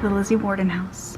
the Lizzie Borden House.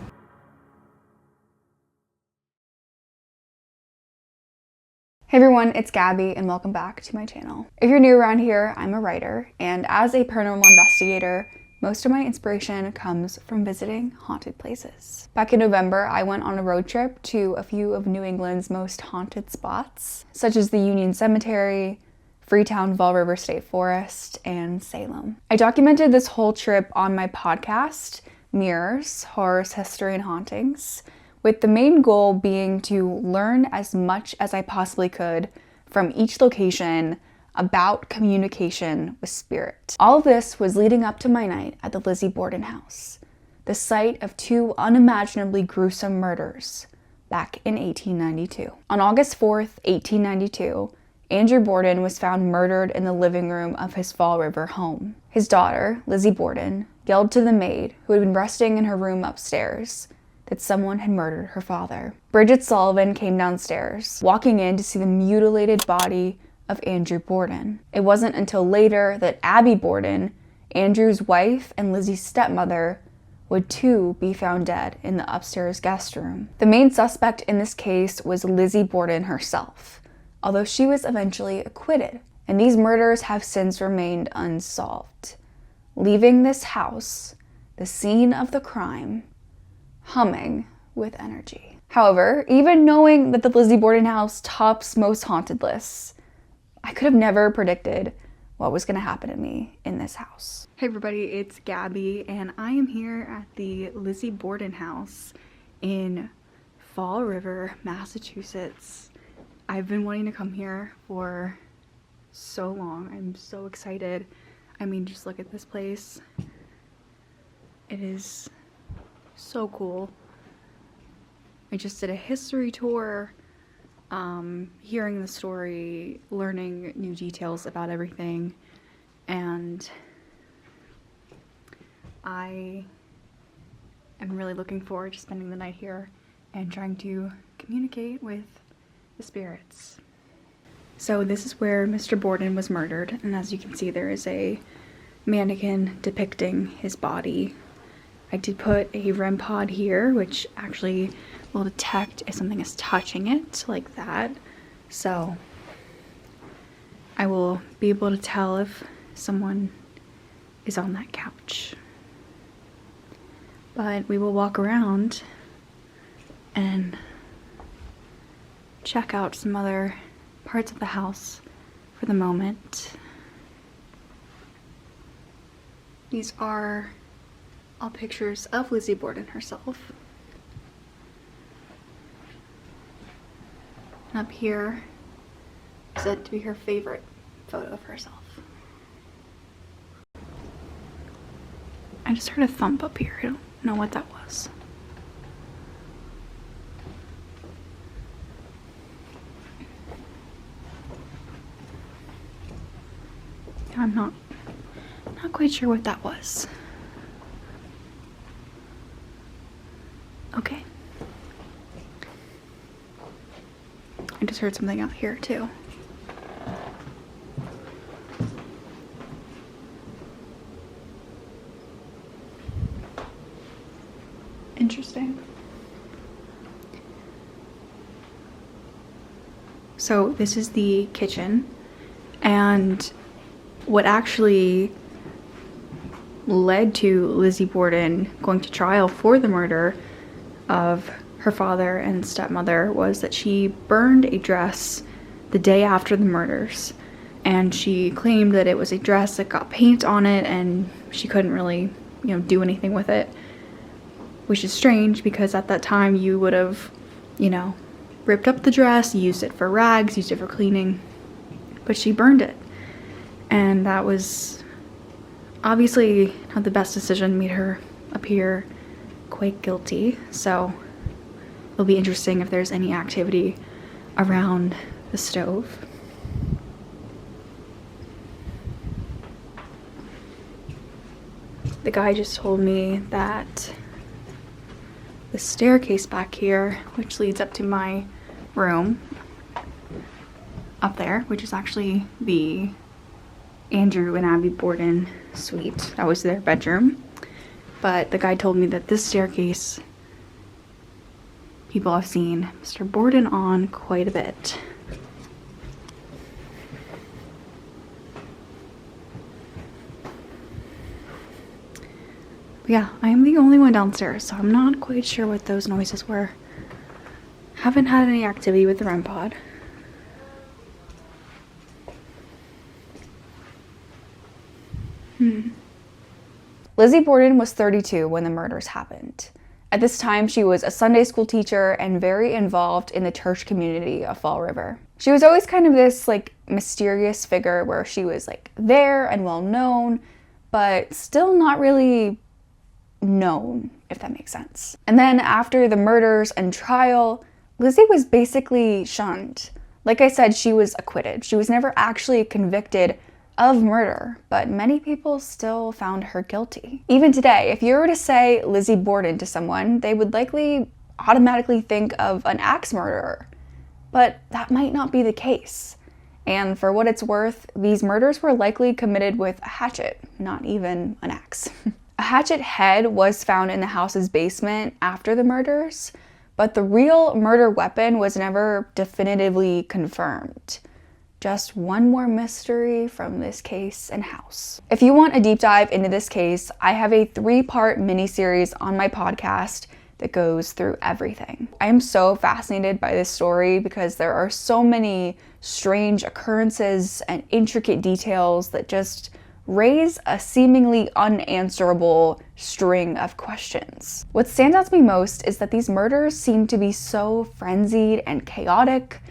Hey everyone, it's Gabby and welcome back to my channel. If you're new around here, I'm a writer, and as a paranormal investigator, most of my inspiration comes from visiting haunted places. Back in November, I went on a road trip to a few of New England's most haunted spots, such as the Union Cemetery, Freetown Fall River State Forest, and Salem. I documented this whole trip on my podcast, Mirrors, Horrors, History, and Hauntings, with the main goal being to learn as much as I possibly could from each location about communication with spirit. All of this was leading up to my night at the Lizzie Borden House, the site of two unimaginably gruesome murders back in 1892. On August 4th, 1892, Andrew Borden was found murdered in the living room of his Fall River home. His daughter, Lizzie Borden, yelled to the maid, who had been resting in her room upstairs, that someone had murdered her father. Bridget Sullivan came downstairs, walking in to see the mutilated body of Andrew Borden. It wasn't until later that Abby Borden, Andrew's wife and Lizzie's stepmother, would too be found dead in the upstairs guest room. The main suspect in this case was Lizzie Borden herself, although she was eventually acquitted, and these murders have since remained unsolved, leaving this house, the scene of the crime, humming with energy. However, even knowing that the Lizzie Borden house tops most haunted lists, I could have never predicted what was going to happen to me in this house. Hey everybody, it's Gabby, and I am here at the Lizzie Borden house in Fall River, Massachusetts. I've been wanting to come here for so long. I'm so excited. I mean, just look at this place. It is so cool. I just did a history tour, hearing the story, learning new details about everything, and I am really looking forward to spending the night here and trying to communicate with the spirits. So this is where Mr. Borden was murdered, and as you can see, there is a mannequin depicting his body. I did put a REM pod here, which actually will detect if something is touching it, like that. So I will be able to tell if someone is on that couch. But we will walk around and check out some other parts of the house for the moment. These are all pictures of Lizzie Borden herself. And up here is said to be her favorite photo of herself. I just heard a thump up here. I don't know what that was. I'm not quite sure what that was. Okay. I just heard something out here too. Interesting. So this is the kitchen, and what actually led to Lizzie Borden going to trial for the murder of her father and stepmother was that she burned a dress the day after the murders, and she claimed that it was a dress that got paint on it and she couldn't really, do anything with it, which is strange because at that time you would have, ripped up the dress, used it for rags, used it for cleaning, but she burned it, and that was obviously not the best decision, made her appear quite guilty. So it'll be interesting if there's any activity around the stove. The guy just told me that the staircase back here, which leads up to my room up there, which is actually the Andrew and Abby Borden suite, that was their bedroom, but the guy told me that this staircase people have seen Mr. Borden on quite a bit. Yeah, I am the only one downstairs, so I'm not quite sure what those noises were. Haven't had any activity with the REM pod. Lizzie Borden was 32 when the murders happened. At this time, she was a Sunday school teacher and very involved in the church community of Fall River. She was always kind of this like mysterious figure where she was like there and well known, but still not really known, if that makes sense. And then after the murders and trial, Lizzie was basically shunned. Like I said, she was acquitted. She was never actually convicted of murder, but many people still found her guilty. Even today, if you were to say Lizzie Borden to someone, they would likely automatically think of an axe murderer. But that might not be the case. And for what it's worth, these murders were likely committed with a hatchet, not even an axe. A hatchet head was found in the house's basement after the murders, but the real murder weapon was never definitively confirmed. Just one more mystery from this case and house. If you want a deep dive into this case, I have a 3-part miniseries on my podcast that goes through everything. I am so fascinated by this story because there are so many strange occurrences and intricate details that just raise a seemingly unanswerable string of questions. What stands out to me most is that these murders seem to be so frenzied and chaotic,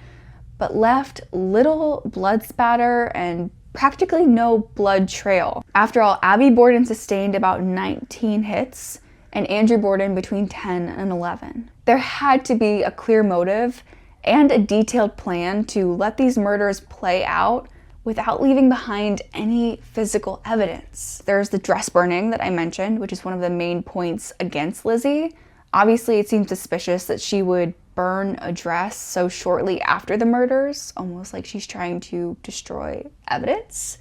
but left little blood spatter and practically no blood trail. After all, Abby Borden sustained about 19 hits, and Andrew Borden between 10 and 11. There had to be a clear motive and a detailed plan to let these murders play out without leaving behind any physical evidence. There's the dress burning that I mentioned, which is one of the main points against Lizzie. Obviously, it seems suspicious that she would burn a dress so shortly after the murders, almost like she's trying to destroy evidence.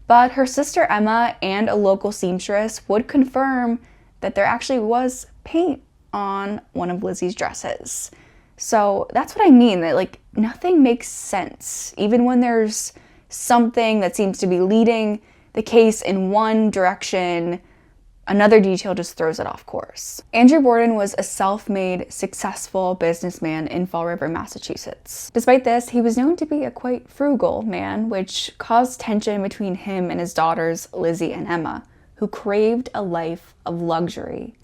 But her sister Emma and a local seamstress would confirm that there actually was paint on one of Lizzie's dresses. So that's what I mean, that like nothing makes sense, even when there's something that seems to be leading the case in one direction. Another detail just throws it off course. Andrew Borden was a self-made, successful businessman in Fall River, Massachusetts. Despite this, he was known to be a quite frugal man, which caused tension between him and his daughters, Lizzie and Emma, who craved a life of luxury.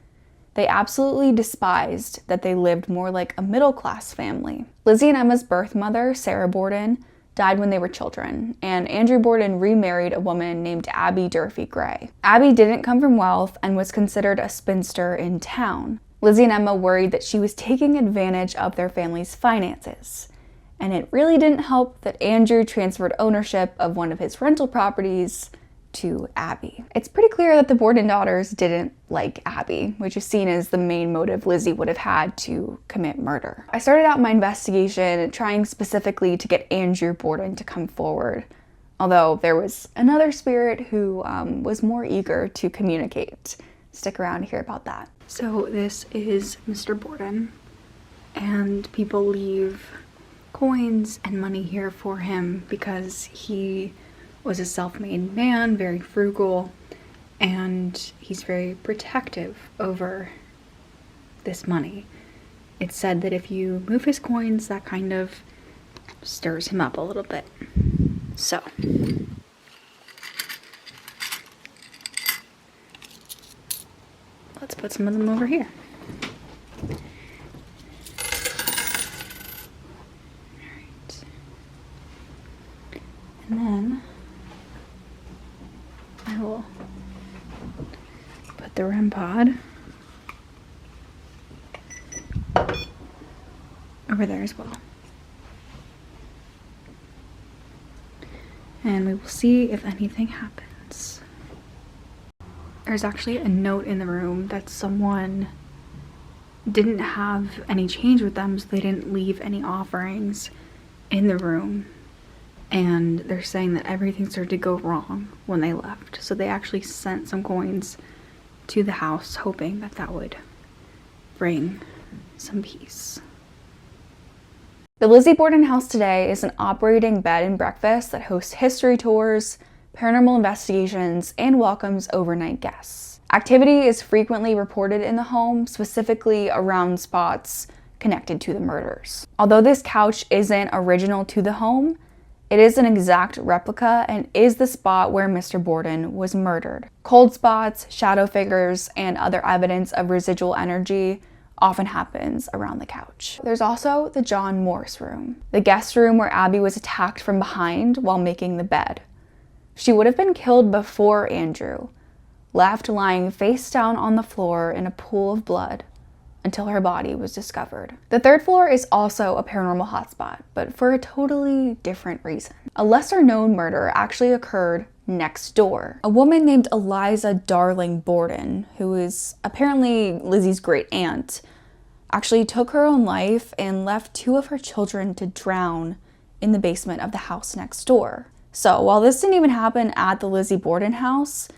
They absolutely despised that they lived more like a middle-class family. Lizzie and Emma's birth mother, Sarah Borden, died when they were children, and Andrew Borden remarried a woman named Abby Durfee Gray. Abby didn't come from wealth and was considered a spinster in town. Lizzie and Emma worried that she was taking advantage of their family's finances, and it really didn't help that Andrew transferred ownership of one of his rental properties to Abby. It's pretty clear that the Borden daughters didn't like Abby, which is seen as the main motive Lizzie would have had to commit murder. I started out my investigation trying specifically to get Andrew Borden to come forward, although there was another spirit who was more eager to communicate. Stick around to hear about that. So this is Mr. Borden, and people leave coins and money here for him because he was a self-made man, very frugal, and he's very protective over this money. It's said that if you move his coins, that kind of stirs him up a little bit. So, let's put some of them over here. Alright. And then I will put the REM pod over there as well. And we will see if anything happens. There's actually a note in the room that someone didn't have any change with them, so they didn't leave any offerings in the room. And they're saying that everything started to go wrong when they left. So they actually sent some coins to the house, hoping that that would bring some peace. The Lizzie Borden House today is an operating bed and breakfast that hosts history tours, paranormal investigations, and welcomes overnight guests. Activity is frequently reported in the home, specifically around spots connected to the murders. Although this couch isn't original to the home, it is an exact replica and is the spot where Mr. Borden was murdered. Cold spots, shadow figures, and other evidence of residual energy often happens around the couch. There's also the John Morse room, the guest room where Abby was attacked from behind while making the bed. She would have been killed before Andrew, left lying face down on the floor in a pool of blood until her body was discovered. The third floor is also a paranormal hotspot, but for a totally different reason. A lesser known murder actually occurred next door. A woman named Eliza Darling Borden, who is apparently Lizzie's great aunt, actually took her own life and left 2 of her children to drown in the basement of the house next door. So while this didn't even happen at the Lizzie Borden house,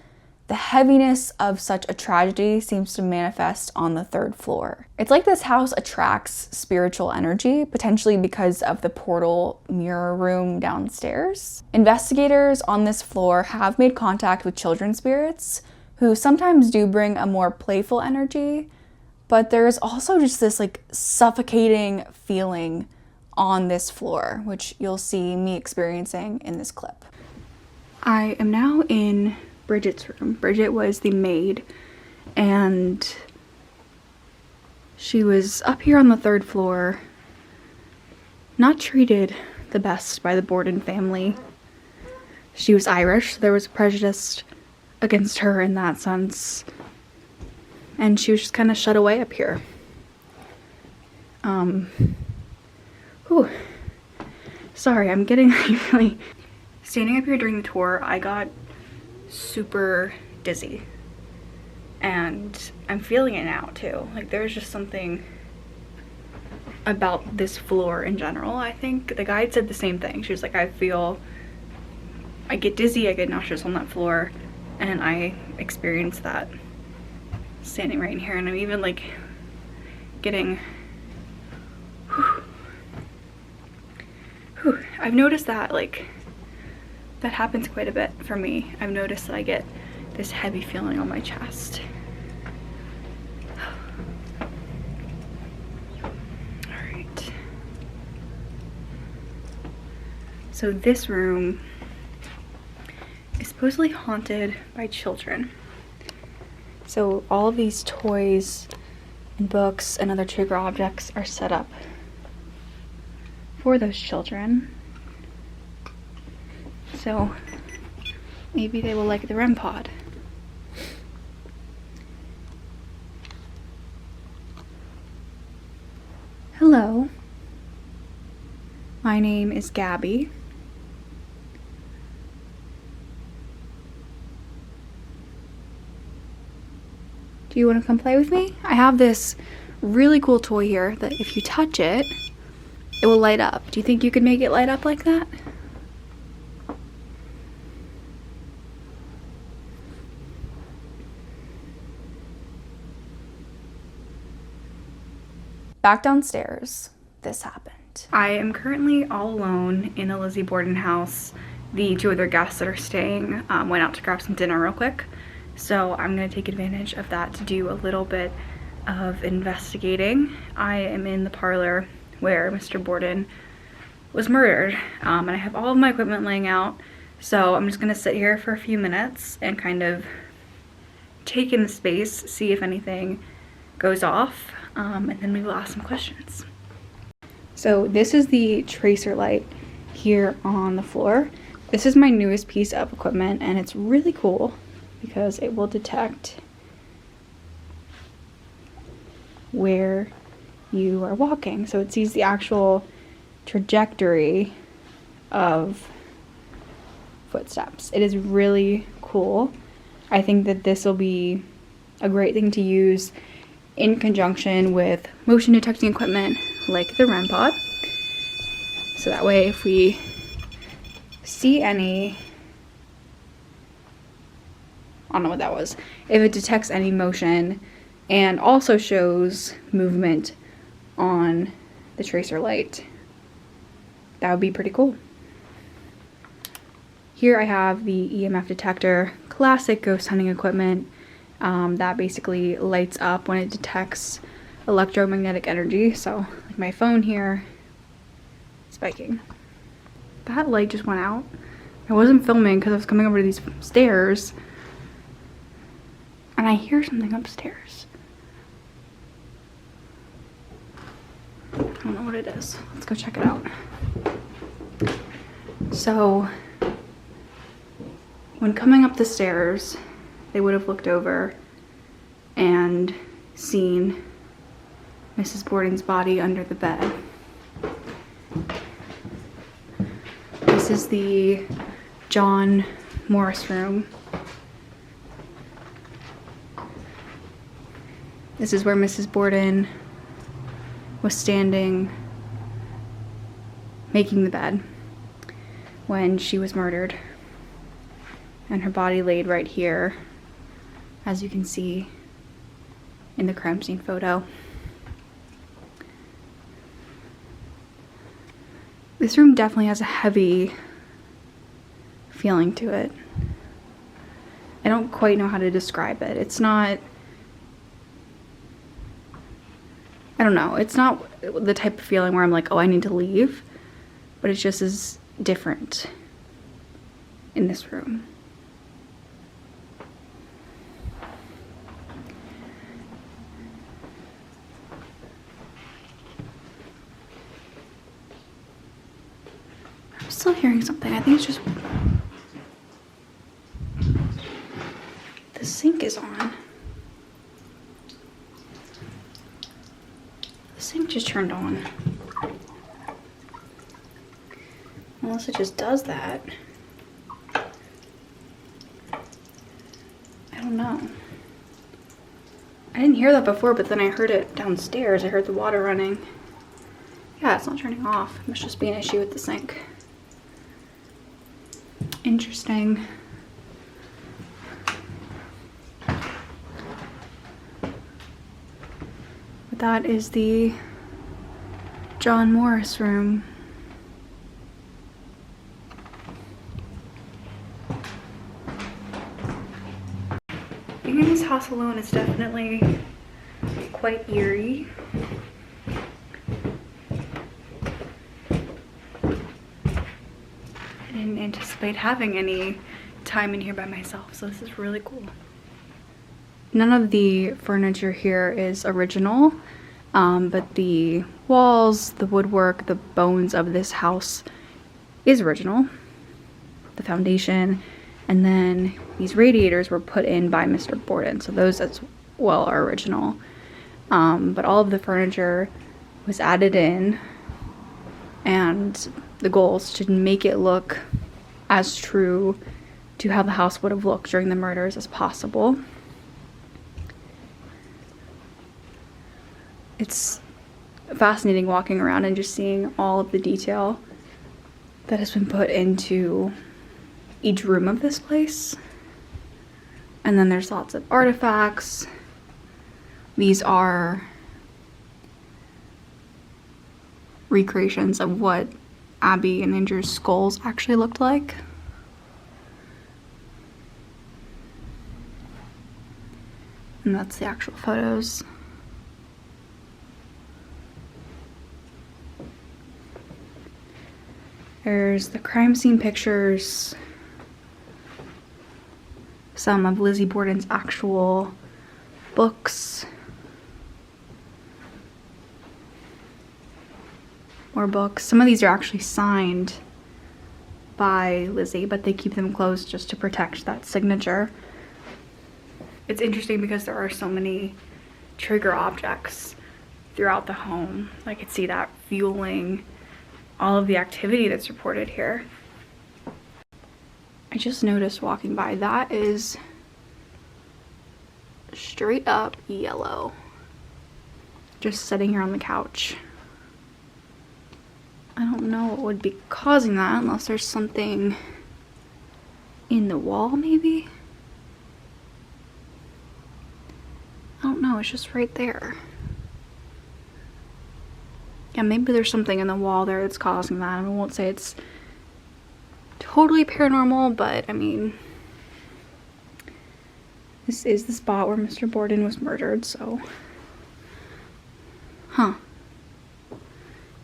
the heaviness of such a tragedy seems to manifest on the 3rd floor. It's like this house attracts spiritual energy, potentially because of the portal mirror room downstairs. Investigators on this floor have made contact with children spirits, who sometimes do bring a more playful energy, but there's also just this like suffocating feeling on this floor, which you'll see me experiencing in this clip. I am now in Bridget's room. Bridget was the maid, and she was up here on the 3rd floor, not treated the best by the Borden family. She was Irish, so there was prejudice against her in that sense, and she was just kind of shut away up here. Sorry, I'm getting really... Standing up here during the tour, I got super dizzy, and I'm feeling it now too. Like, there's just something about this floor in general. I think the guide said the same thing. She was like, I get dizzy, I get nauseous on that floor, and I experienced that standing right in here, and I'm even like getting I've noticed that like that happens quite a bit for me. I've noticed that I get this heavy feeling on my chest. All right. So this room is supposedly haunted by children. So all of these toys and books and other trigger objects are set up for those children. So maybe they will like the REM pod. Hello, my name is Gabby. Do you want to come play with me? I have this really cool toy here that if you touch it, it will light up. Do you think you could make it light up like that? Back downstairs, this happened. I am currently all alone in the Lizzie Borden house. The 2 other guests that are staying went out to grab some dinner real quick. So I'm gonna take advantage of that to do a little bit of investigating. I am in the parlor where Mr. Borden was murdered, and I have all of my equipment laying out. So I'm just gonna sit here for a few minutes and kind of take in the space, see if anything goes off, and then we will ask some questions. So this is the tracer light here on the floor. This is my newest piece of equipment, and it's really cool because it will detect where you are walking. So it sees the actual trajectory of footsteps. It is really cool. I think that this will be a great thing to use in conjunction with motion detecting equipment like the REM pod. So that way if we see any I don't know what that was. If it detects any motion and also shows movement on the tracer light, that would be pretty cool. Here I have the EMF detector, classic ghost hunting equipment that basically lights up when it detects electromagnetic energy. So like my phone here, spiking. That light just went out. I wasn't filming because I was coming over to these stairs and I hear something upstairs. I don't know what it is. Let's go check it out. So when coming up the stairs, they would have looked over and seen Mrs. Borden's body under the bed. This is the John Morris room. This is where Mrs. Borden was standing making the bed when she was murdered. And her body laid right here, as you can see in the crime scene photo. This room definitely has a heavy feeling to it. I don't quite know how to describe it. It's not, I don't know, it's not the type of feeling where I'm like, oh, I need to leave, but it just is different in this room. I'm still hearing something. I think it's just the sink is on. The sink just turned on. Unless it just does that. I don't know. I didn't hear that before, but then I heard it downstairs. I heard the water running. Yeah, it's not turning off. It must just be an issue with the sink. Interesting. But that is the John Morris room. Being in this house alone is definitely quite eerie. I didn't anticipate having any time in here by myself, so this is really cool. None of the furniture here is original, but the walls, the woodwork, the bones of this house is original. The foundation, and then these radiators were put in by Mr. Borden, so those as well are original. But all of the furniture was added in, and the goal is to make it look as true to how the house would have looked during the murders as possible. It's fascinating walking around and just seeing all of the detail that has been put into each room of this place. And then there's lots of artifacts. These are recreations of what Abby and Andrew's skulls actually looked like. And that's the actual photos. There's the crime scene pictures, some of Lizzie Borden's actual books, more books. Some of these are actually signed by Lizzie, but they keep them closed just to protect that signature. It's interesting because there are so many trigger objects throughout the home. I could see that fueling all of the activity that's reported here. I just noticed walking by, that is straight up yellow. Just sitting here on the couch. I don't know what would be causing that unless there's something in the wall maybe. I don't know, it's just right there. Yeah, maybe there's something in the wall there that's causing that. I won't say it's totally paranormal, but I mean, this is the spot where Mr. Borden was murdered, so. Huh.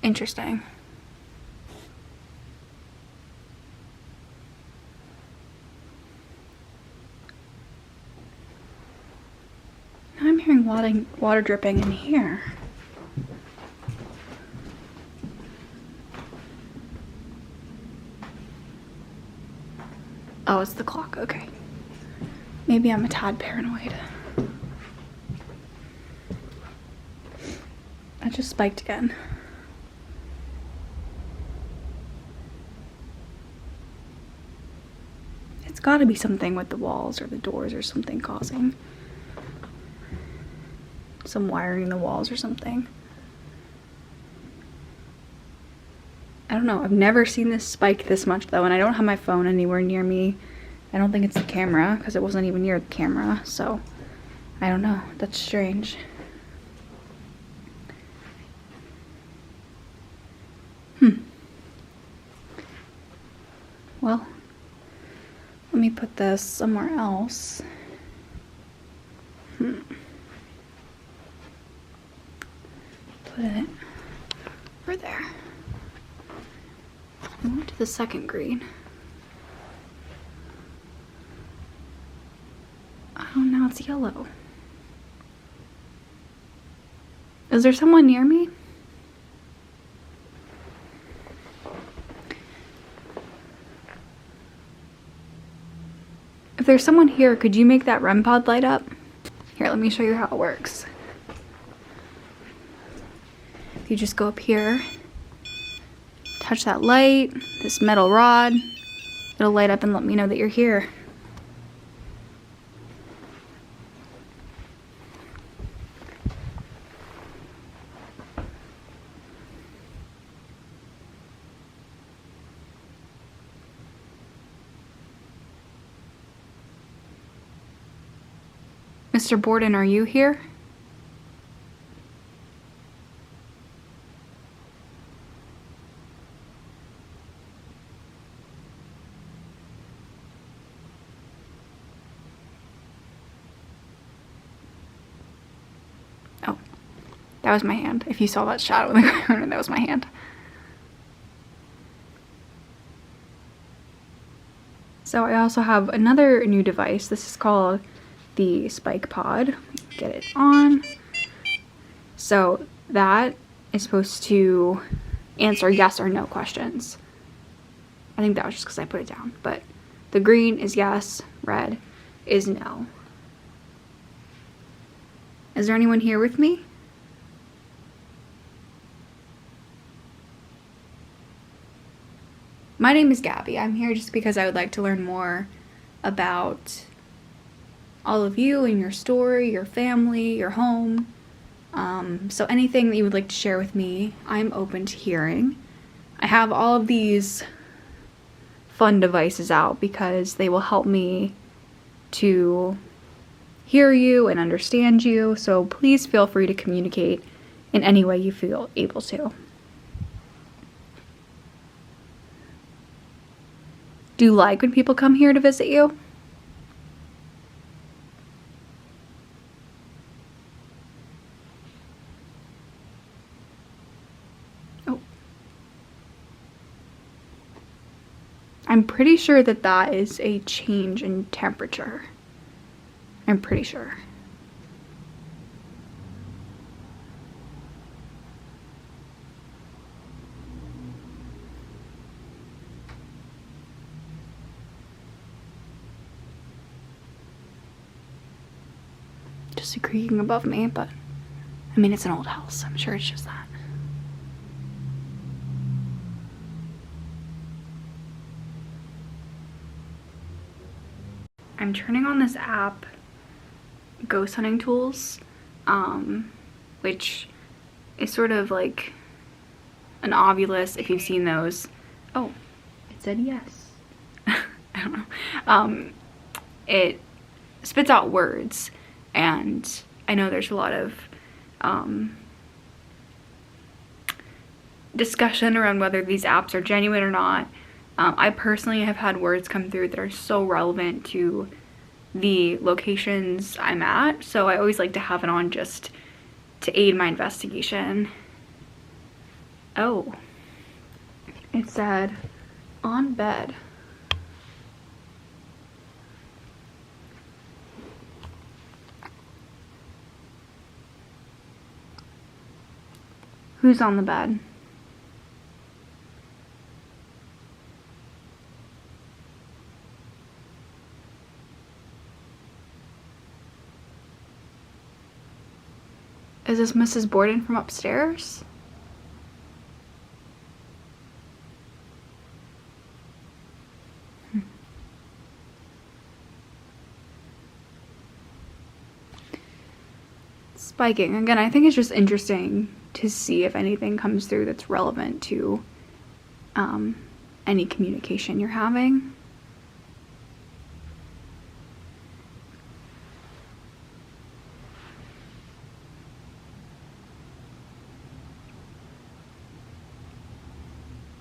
Interesting. Now I'm hearing water dripping in here. Oh, it's the clock, okay. Maybe I'm a tad paranoid. I just spiked again. It's gotta be something with the walls or the doors or something causing some wiring in the walls or something. I don't know, I've never seen this spike this much though, and I don't have my phone anywhere near me. I don't think it's the camera, because it wasn't even near the camera, so I don't know, that's strange. Well, let me put this somewhere else. Put it over there. Move to the second green. Oh, now it's yellow. Is there someone near me? If there's someone here, could you make that REM pod light up? Here, let me show you how it works. If you just go up here, touch that light, this metal rod, it'll light up and let me know that you're here. Mr. Borden, are you here? Oh, that was my hand. If you saw that shadow in the corner, that was my hand. So I also have another new device. This is called the spike pod. Get it on. So that is supposed to answer yes or no questions. I think that was just because I put it down, but the green is yes, red is no. Is there anyone here with me? My name is Gabby. I'm here just because I would like to learn more about all of you and your story, your family, your home. So anything that you would like to share with me, I'm open to hearing. I have all of these fun devices out because they will help me to hear you and understand you. So please feel free to communicate in any way you feel able to. Do you like when people come here to visit you? I'm pretty sure that that is a change in temperature. I'm pretty sure. Just a creaking above me, but I mean, it's an old house. I'm sure it's just that. I'm turning on this app, Ghost Hunting Tools, which is sort of like an Ovilus, if you've seen those. Oh, it said yes. I don't know. It spits out words, and I know there's a lot of discussion around whether these apps are genuine or not. I personally have had words come through that are so relevant to the locations I'm at, so I always like to have it on just to aid my investigation. Oh, it said on bed. Who's on the bed? Is this Mrs. Borden from upstairs? Spiking. Again, I think it's just interesting to see if anything comes through that's relevant to any communication you're having.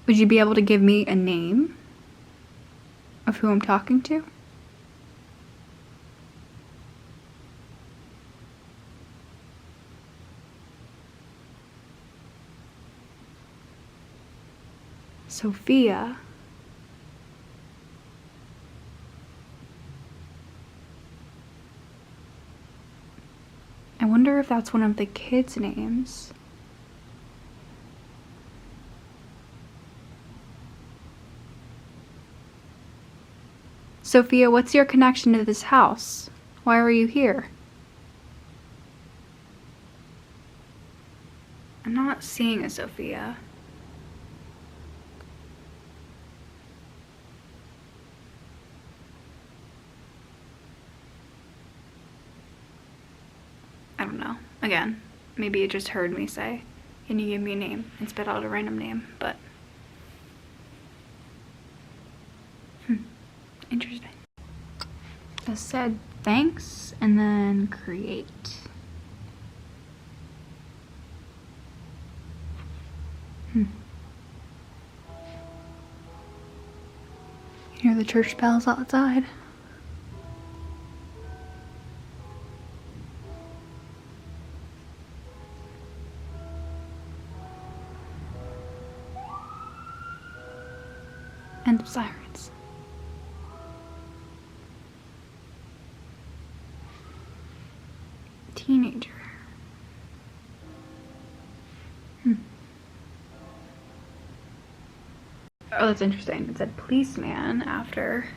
Would you be able to give me a name of who I'm talking to? Sophia. I wonder if that's one of the kids' names. Sophia, what's your connection to this house? Why are you here? I'm not seeing a Sophia. I don't know. Again, maybe it just heard me say, can you give me a name, and spit out a random name, but interesting. It said thanks and then create. Hear the church bells outside. End of sirens. Teenager. Oh, that's interesting. It said policeman after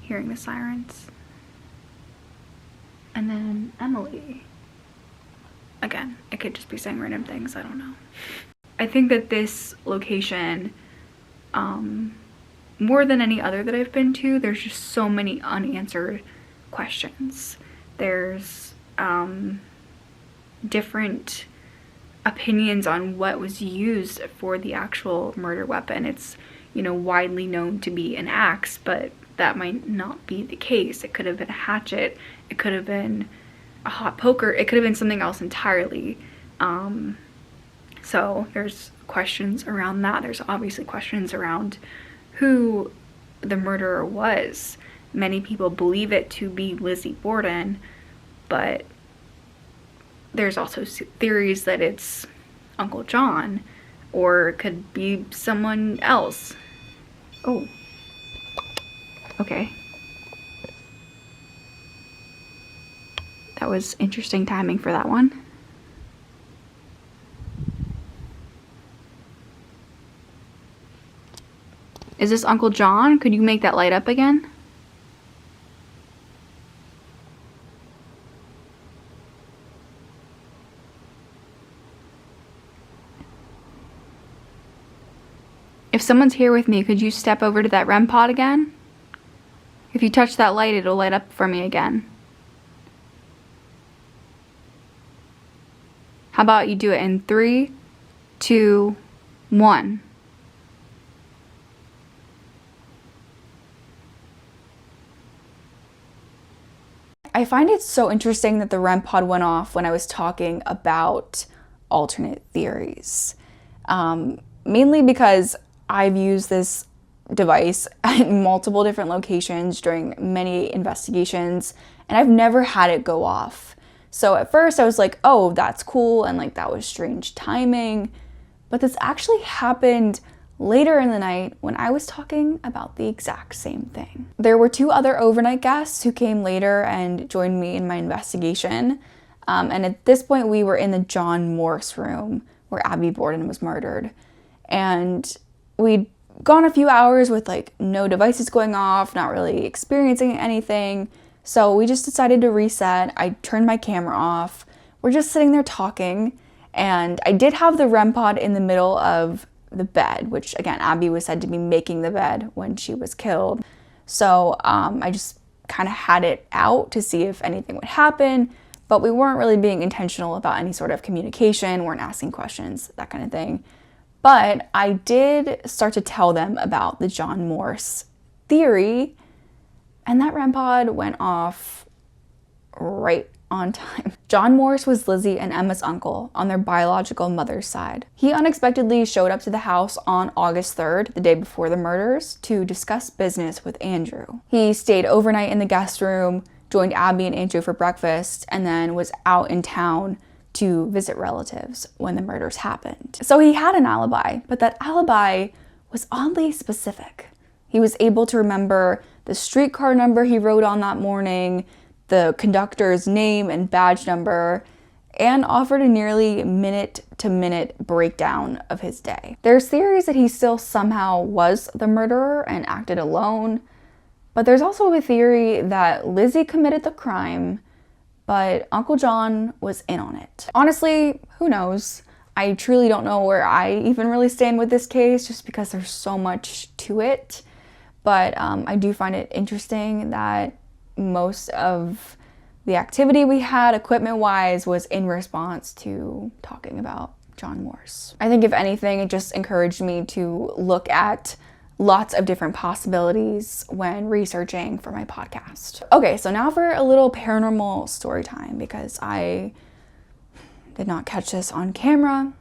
hearing the sirens. And then Emily. Again, it could just be saying random things, I don't know. I think that this location, more than any other that I've been to, there's just so many unanswered questions. There's different opinions on what was used for the actual murder weapon. It's, you know, widely known to be an axe, but that might not be the case. It could have been a hatchet, it could have been a hot poker, it could have been something else entirely. So there's questions around that. There's obviously questions around who the murderer was. Many people believe it to be Lizzie Borden, but there's also theories that it's Uncle John, or it could be someone else. Oh. Okay. That was interesting timing for that one. Is this Uncle John? Could you make that light up again? If someone's here with me, could you step over to that REM pod again? If you touch that light, it'll light up for me again. How about you do it in 3, 2, 1. I find it so interesting that the REM pod went off when I was talking about alternate theories. Mainly because I've used this device at multiple different locations during many investigations, and I've never had it go off. So at first I was like, oh, that's cool, and like that was strange timing. But this actually happened later in the night when I was talking about the exact same thing. There were 2 other overnight guests who came later and joined me in my investigation. And at this point we were in the John Morse room where Abby Borden was murdered. And we'd gone a few hours with like no devices going off, not really experiencing anything. So we just decided to reset. I turned my camera off. We're just sitting there talking. And I did have the REM pod in the middle of the bed, which again, Abby was said to be making the bed when she was killed. So I just kind of had it out to see if anything would happen, but we weren't really being intentional about any sort of communication, weren't asking questions, that kind of thing. But I did start to tell them about the John Morse theory, and that REM pod went off right on time. John Morse was Lizzie and Emma's uncle on their biological mother's side. He unexpectedly showed up to the house on August 3rd, the day before the murders, to discuss business with Andrew. He stayed overnight in the guest room, joined Abby and Andrew for breakfast, and then was out in town to visit relatives when the murders happened. So he had an alibi, but that alibi was oddly specific. He was able to remember the streetcar number he rode on that morning, the conductor's name and badge number, and offered a nearly minute-to-minute breakdown of his day. There's theories that he still somehow was the murderer and acted alone, but there's also a theory that Lizzie committed the crime, but Uncle John was in on it. Honestly, who knows? I truly don't know where I even really stand with this case, just because there's so much to it, but I do find it interesting that most of the activity we had equipment-wise was in response to talking about John Morse. I think if anything, it just encouraged me to look at lots of different possibilities when researching for my podcast. Okay, so now for a little paranormal story time, because I did not catch this on camera,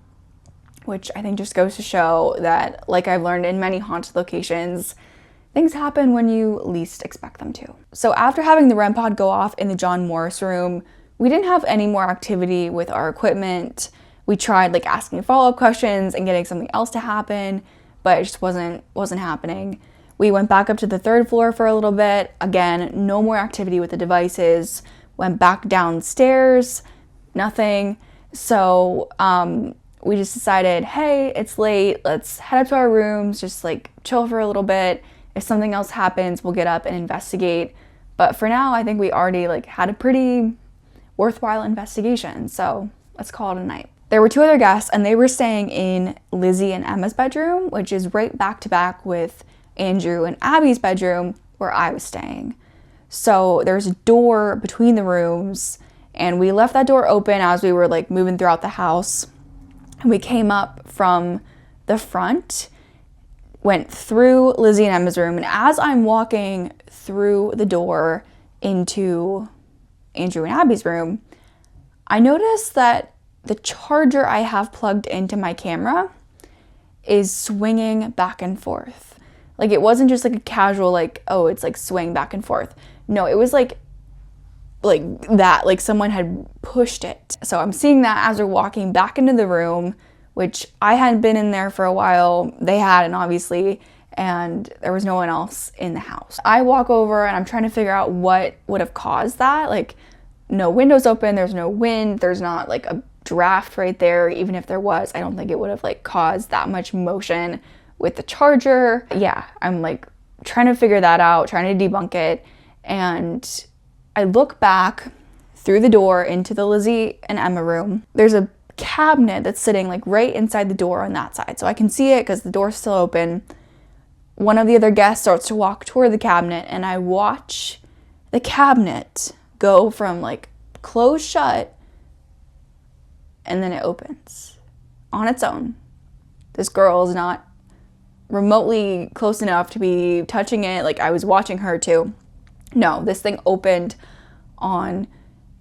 which I think just goes to show that, like I've learned in many haunted locations, things happen when you least expect them to. So after having the REM pod go off in the John Morse room, we didn't have any more activity with our equipment. We tried like asking follow-up questions and getting something else to happen, but it just wasn't happening. We went back up to the 3rd floor for a little bit. Again, no more activity with the devices. Went back downstairs, nothing. So we just decided, hey, it's late. Let's head up to our rooms, just like chill for a little bit. If something else happens, we'll get up and investigate. But for now, I think we already like had a pretty worthwhile investigation. So let's call it a night. There were 2 other guests, and they were staying in Lizzie and Emma's bedroom, which is right back to back with Andrew and Abby's bedroom where I was staying. So there's a door between the rooms, and we left that door open as we were like moving throughout the house. And we came up from the front, went through Lizzie and Emma's room, and as I'm walking through the door into Andrew and Abby's room, I noticed that the charger I have plugged into my camera is swinging back and forth. Like, it wasn't just like a casual, like, oh, it's like swaying back and forth. No, it was like that, like someone had pushed it. So I'm seeing that as we're walking back into the room, which I hadn't been in there for a while. They hadn't, obviously, and there was no one else in the house. I walk over and I'm trying to figure out what would have caused that. Like, no windows open, there's no wind, there's not like a draft right there. Even if there was, I don't think it would have like caused that much motion with the charger. Yeah, I'm like trying to figure that out, trying to debunk it. And I look back through the door into the Lizzie and Emma room. There's a cabinet that's sitting like right inside the door on that side. So I can see it because the door's still open. One of the other guests starts to walk toward the cabinet, and I watch the cabinet go from like closed shut, and then it opens on its own. This girl is not remotely close enough to be touching it. Like, I was watching her too. No, this thing opened on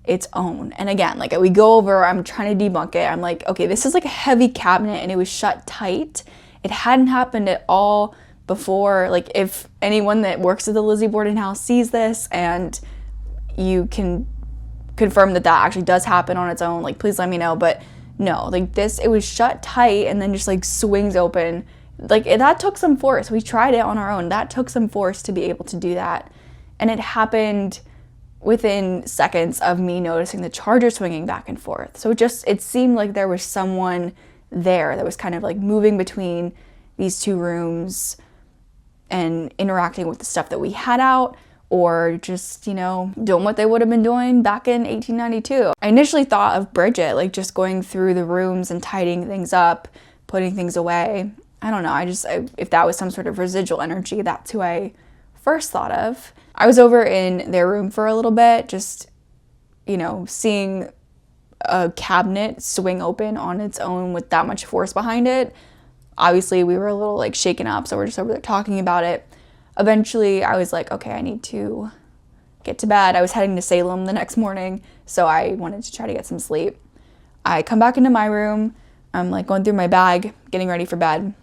its own. And again, like we go over, I'm trying to debunk it. I'm like, okay, this is like a heavy cabinet and it was shut tight. It hadn't happened at all before. Like if anyone that works at the Lizzie Borden House sees this and you can confirm that that actually does happen on its own, like please let me know. But no, like this, it was shut tight and then just like swings open. Like that took some force. We tried it on our own. That took some force to be able to do that. And it happened within seconds of me noticing the charger swinging back and forth. So it seemed like there was someone there that was kind of like moving between these two rooms and interacting with the stuff that we had out, or just, you know, doing what they would have been doing back in 1892. I initially thought of Bridget, like just going through the rooms and tidying things up, putting things away. I don't know, if that was some sort of residual energy, that's who I first thought of. I was over in their room for a little bit, just, you know, seeing a cabinet swing open on its own with that much force behind it. Obviously, we were a little like shaken up, so we're just over there talking about it. Eventually, I was like, okay, I need to get to bed. I was heading to Salem the next morning, so I wanted to try to get some sleep. I come back into my room. I'm like going through my bag, getting ready for bed,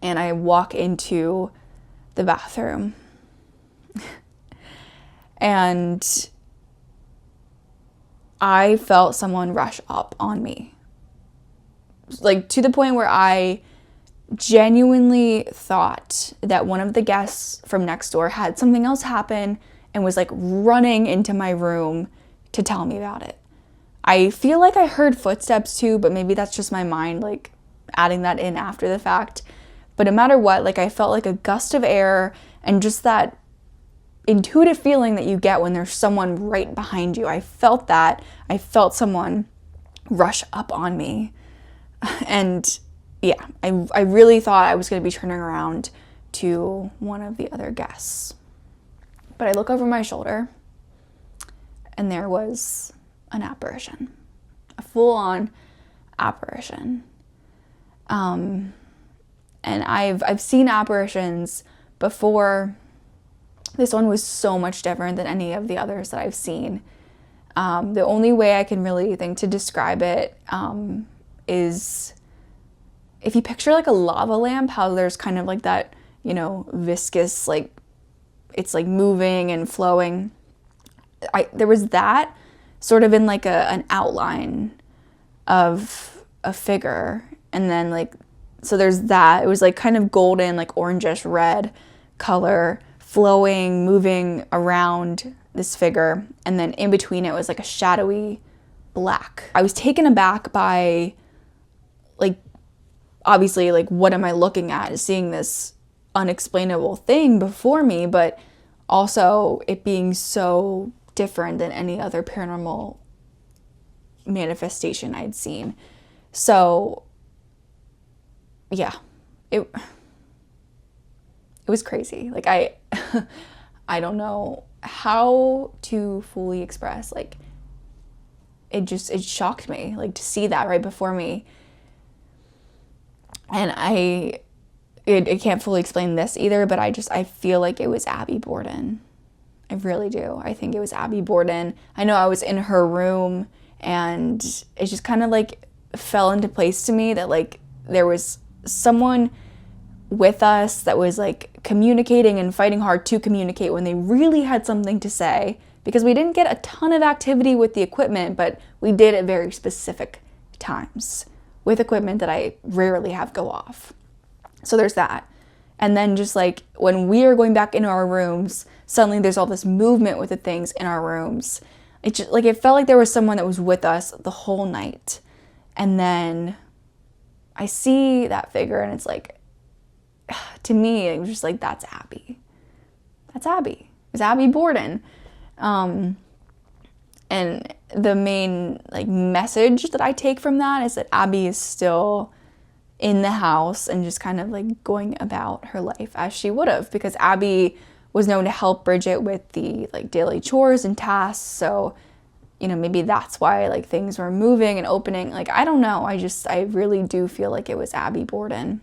and I walk into the bathroom. And I felt someone rush up on me. Like to the point where I genuinely thought that one of the guests from next door had something else happen and was like running into my room to tell me about it. I feel like I heard footsteps too, but maybe that's just my mind like adding that in after the fact. But no matter what, like I felt like a gust of air and just that intuitive feeling that you get when there's someone right behind you. I felt that. I felt someone rush up on me. And yeah, I really thought I was going to be turning around to one of the other guests. But I look over my shoulder and there was an apparition, a full-on apparition. And I've seen apparitions before. This one was so much different than any of the others that I've seen. The only way I can really think to describe it is if you picture like a lava lamp, how there's kind of like that, you know, viscous, like it's like moving and flowing. There was that sort of in like an outline of a figure. And then like, so there's that. It was like kind of golden, like orangish red color, flowing, moving around this figure, and then in between it was like a shadowy black. I was taken aback by, like, obviously, like, what am I looking at? Seeing this unexplainable thing before me, but also it being so different than any other paranormal manifestation I'd seen. So, yeah, it was crazy. Like I don't know how to fully express, like it shocked me, like to see that right before me. And I can't fully explain this either, but I feel like it was Abby Borden. I really do. I think it was Abby Borden. I know I was in her room and it just kind of like fell into place to me that like there was someone with us that was like communicating and fighting hard to communicate when they really had something to say, because we didn't get a ton of activity with the equipment, but we did at very specific times with equipment that I rarely have go off. So there's that. And then just like when we are going back into our rooms, suddenly there's all this movement with the things in our rooms. It just like it felt like there was someone that was with us the whole night. And then I see that figure and it's like, to me, it was just like, that's Abby. That's Abby. It's Abby Borden. And the main like message that I take from that is that Abby is still in the house and just kind of like going about her life as she would have, because Abby was known to help Bridget with the like daily chores and tasks. So, you know, maybe that's why like things were moving and opening. Like, I don't know. I really do feel like it was Abby Borden.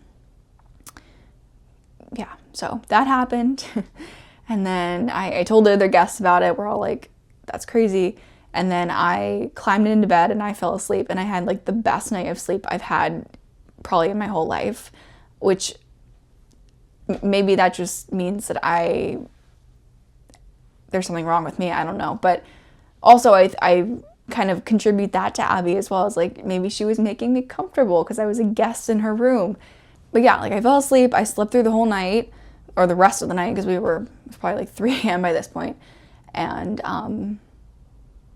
Yeah, so that happened. And then I told the other guests about it. We're all like that's crazy. And then I climbed into bed and I fell asleep, and I had like the best night of sleep I've had probably in my whole life, which maybe that just means that there's something wrong with me. I don't know. But also I kind of contribute that to Abby as well, as like maybe she was making me comfortable because I was a guest in her room. But yeah, like I fell asleep. I slept through the whole night, or the rest of the night, because it was probably like 3 a.m. by this point. And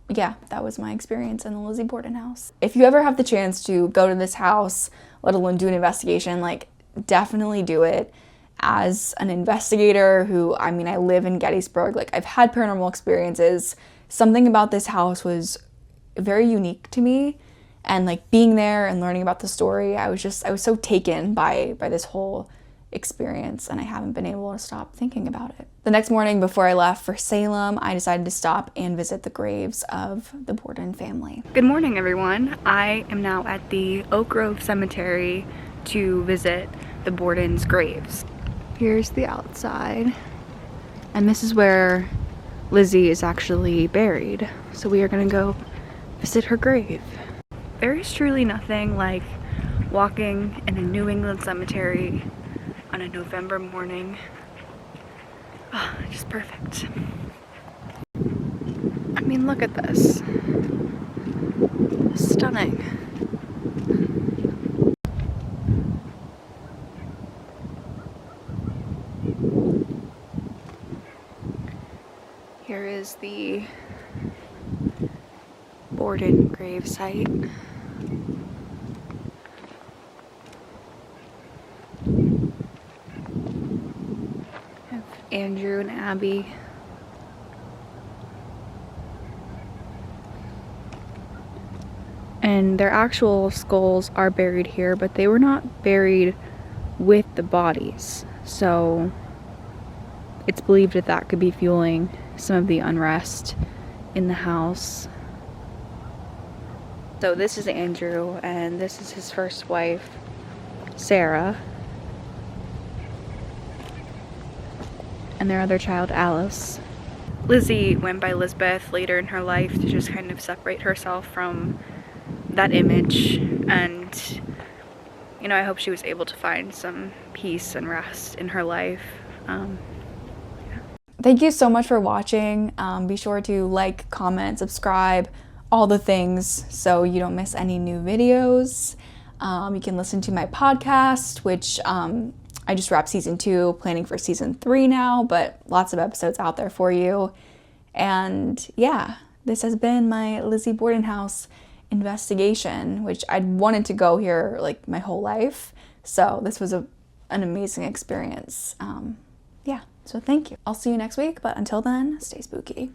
yeah, that was my experience in the Lizzie Borden house. If you ever have the chance to go to this house, let alone do an investigation, like definitely do it. As an investigator who, I mean, I live in Gettysburg, like I've had paranormal experiences. Something about this house was very unique to me, and like being there and learning about the story, I was so taken by this whole experience, and I haven't been able to stop thinking about it. The next morning before I left for Salem, I decided to stop and visit the graves of the Borden family. Good morning, everyone. I am now at the Oak Grove Cemetery to visit the Borden's graves. Here's the outside, and this is where Lizzie is actually buried. So we are gonna go visit her grave. There is truly nothing like walking in a New England cemetery on a November morning. Oh, just perfect. I mean, look at this. Stunning. Here is the Borden grave site. Have Andrew and Abby. And their actual skulls are buried here, but they were not buried with the bodies. So it's believed that that could be fueling some of the unrest in the house. So this is Andrew, and this is his first wife, Sarah, and their other child, Alice. Lizzie went by Lisbeth later in her life to just kind of separate herself from that image, and you know, I hope she was able to find some peace and rest in her life. Thank you so much for watching. Be sure to like, comment, subscribe, all the things so you don't miss any new videos. You can listen to my podcast, which I just wrapped season 2, planning for season 3 now, but lots of episodes out there for you. And yeah, this has been my Lizzie Borden house investigation, which I'd wanted to go here like my whole life. So this was an amazing experience. Yeah, so thank you. I'll see you next week, but until then, stay spooky.